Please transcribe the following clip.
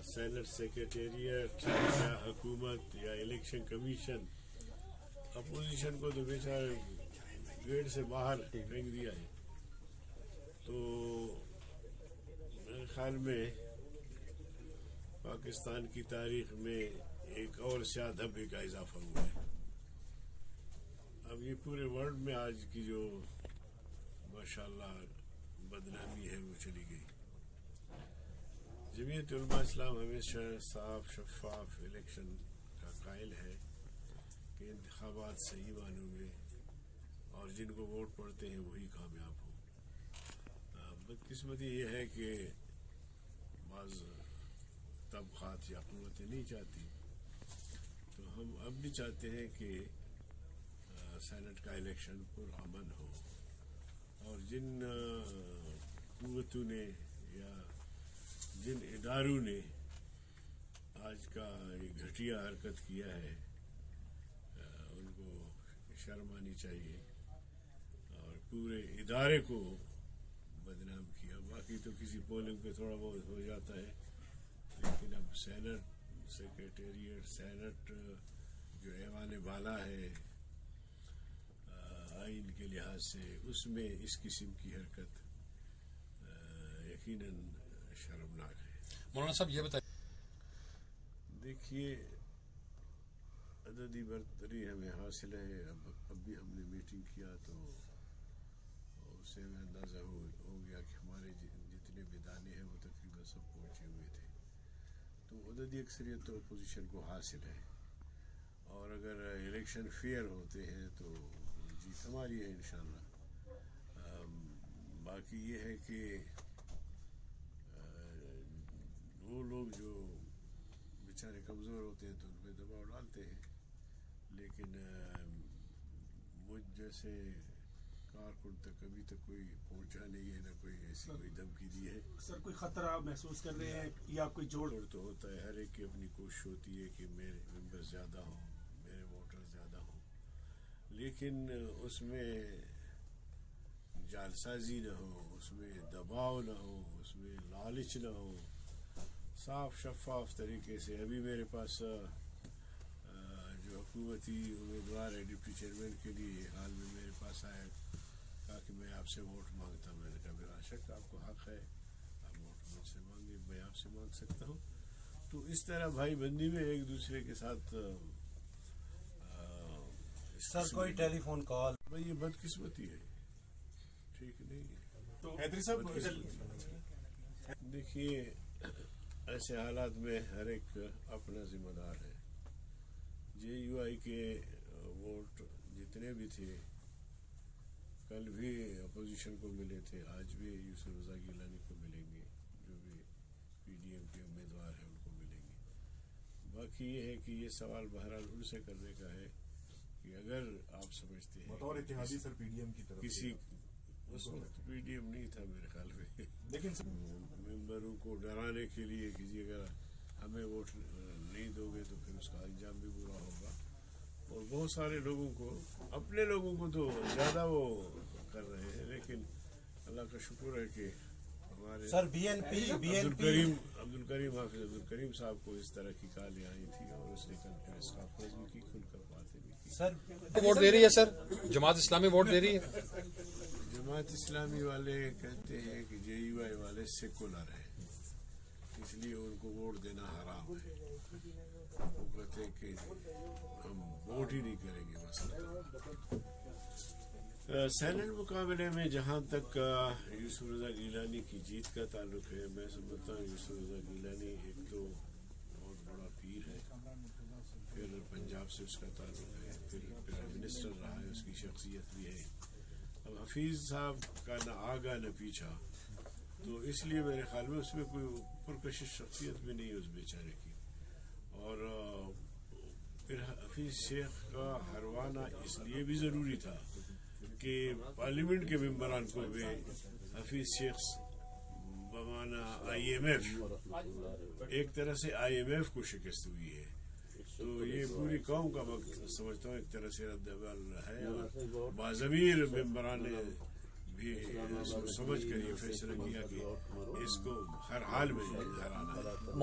Saint secretariat یا حکومت یا الیکشن کمیشن اپوزیشن کو تو بیچارے گیٹ سے باہر پھینک دیا ہے. تو میرے خیال میں پاکستان کی تاریخ میں ایک اور سیاہ دھبے کا اضافہ ہوا ہے. اب یہ پورے ورلڈ میں آج کی جو ماشاءاللہ بدنامی ہے وہ چلی گئی. جمعیت علماء اسلام ہمیشہ صاف شفاف الیکشن کا قائل ہے کہ انتخابات صحیح معنوں میں اور جن کو ووٹ پڑتے ہیں وہی کامیاب ہو. بدقسمتی یہ ہے کہ بعض طبقات یا قوتیں نہیں چاہتی، تو ہم اب بھی چاہتے ہیں کہ سینٹ کا الیکشن پرامن ہو، اور جن قوتوں نے یا جن اداروں نے آج کا یہ گھٹیا حرکت کیا ہے ان کو شرم آنی چاہیے اور پورے ادارے کو بدنام کیا. باقی تو کسی پولنگ پہ تھوڑا بہت ہو جاتا ہے، لیکن اب سینٹ سیکریٹریٹ سینٹ جو ایوان بالا ہے آئین کے لحاظ سے، اس میں اس قسم کی حرکت یقیناً شرمناک ہے. مولانا صاحب یہ بتائیے، دیکھیے عددی برتری ہمیں حاصل ہے. اب بھی ہم نے میٹنگ کیا تو اس سے ہمیں اندازہ ہو گیا کہ ہمارے جتنے بھی دانے ہیں وہ تقریباً سب پہنچے ہوئے تھے. تو عددی اکثریت تو اپوزیشن کو حاصل ہے، اور اگر الیکشن فیئر ہوتے ہیں تو جیت ہماری ہے انشاءاللہ. باقی یہ ہے کہ وہ لوگ جو بیچارے کمزور ہوتے ہیں تو ان پہ دباؤ ڈالتے ہیں، لیکن مجھ جیسے کارکن تک ابھی تک کوئی پہنچا نہیں ہے، نہ کوئی ایسی کوئی دھمکی دی ہے. سر کوئی خطرہ محسوس کر رہے ہیں یا کوئی جوڑ تو ہوتا ہے، ہر ایک کی اپنی کوشش ہوتی ہے کہ میرے ممبر زیادہ ہوں، میرے ووٹر زیادہ ہوں، لیکن اس میں جعل سازی نہ ہو، اس میں دباؤ نہ ہو، اس میں لالچ نہ ہو. صاف شفاف طریقے سے ابھی میرے پاس جو حکومتی امیدوار ہے ڈپٹی چیئرمین کے لیے حال میں میرے پاس آیا، کہا کہ میں آپ سے ووٹ مانگتا ہوں. میں نے کہا بلا شک آپ کو حق ہے، آپ ووٹ مجھ سے مانگے، میں آپ سے مانگ سکتا ہوں. تو اس طرح بھائی بندی میں ایک دوسرے کے ساتھ سر کوئی ٹیلی فون کال بھائی یہ بدقسمتی ہے، ٹھیک نہیں ہے. تو حیدری صاحب دیکھیے ایسے حالات میں ہر ایک اپنا ذمہ دار ہے. JUI کے ووٹ جتنے بھی تھے کل بھی اپوزیشن کو ملے تھے، آج بھی یوسف رضا گیلانی کو ملیں گے، جو بھی PDM کے امیدوار ہیں ان کو ملیں گے. باقی یہ ہے کہ یہ سوال بہرحال ان سے کرنے کا ہے کہ اگر آپ سمجھتے ہیں بطور اتحادی سر PDM کی طرف کسی اس وقت PDM نہیں تھا میرے خیال میں، لیکن ممبروں کو ڈرانے کے لیے کہ جی اگر ہمیں ووٹ نہیں دو گے تو پھر اس کا انجام بھی برا ہوگا. اور بہت سارے لوگوں کو، اپنے لوگوں کو تو زیادہ وہ کر رہے ہیں، لیکن اللہ کا شکر ہے کہ ہمارے سر عبد الکریم حافظ عبد الکریم صاحب کو اس طرح کی کالیں آئی تھی اور اس نے کل پھر اس کانفرنس بھی کی، کھل کر باتیں بھی کی. سر ووٹ دے رہی ہے سر، جماعت اسلامی ووٹ دے رہی ہے. جماعت اسلامی والے کہتے ہیں کہ JUI والے سیکولر ہیں، اس لیے ان کو ووٹ دینا حرام ہے. وہ کہتے ہیں کہ ہم ووٹ ہی نہیں کریں گے. مثلا سینٹ مقابلے میں جہاں تک یوسف رضا گیلانی کی جیت کا تعلق ہے، میں سمجھتا ہوں یوسف رضا گیلانی ایک تو بہت بڑا پیر ہے، پھر پنجاب سے اس کا تعلق ہے، پھر پرائم منسٹر رہا ہے، اس کی شخصیت بھی ہے. اب حفیظ صاحب کا نہ آگا نہ پیچھا، تو اس لیے میرے خیال میں اس میں کوئی پرکشش شخصیت بھی نہیں ہے اس بیچارے کی. اور پھر حفیظ شیخ کا ہروانا اس لیے بھی ضروری تھا کہ پارلیمنٹ کے ممبران کو بھی حفیظ شیخ بمانا IMF ایک طرح سے IMF کو شکست ہوئی ہے. تو یہ پوری قوم کا وقت سمجھتا ہوں ایک طرح سے رد عمل ہے، اور باضمیر ممبران نے بھی سمجھ کر یہ فیصلہ کیا کہ اس کو ہر حال میں ہرانا ہے.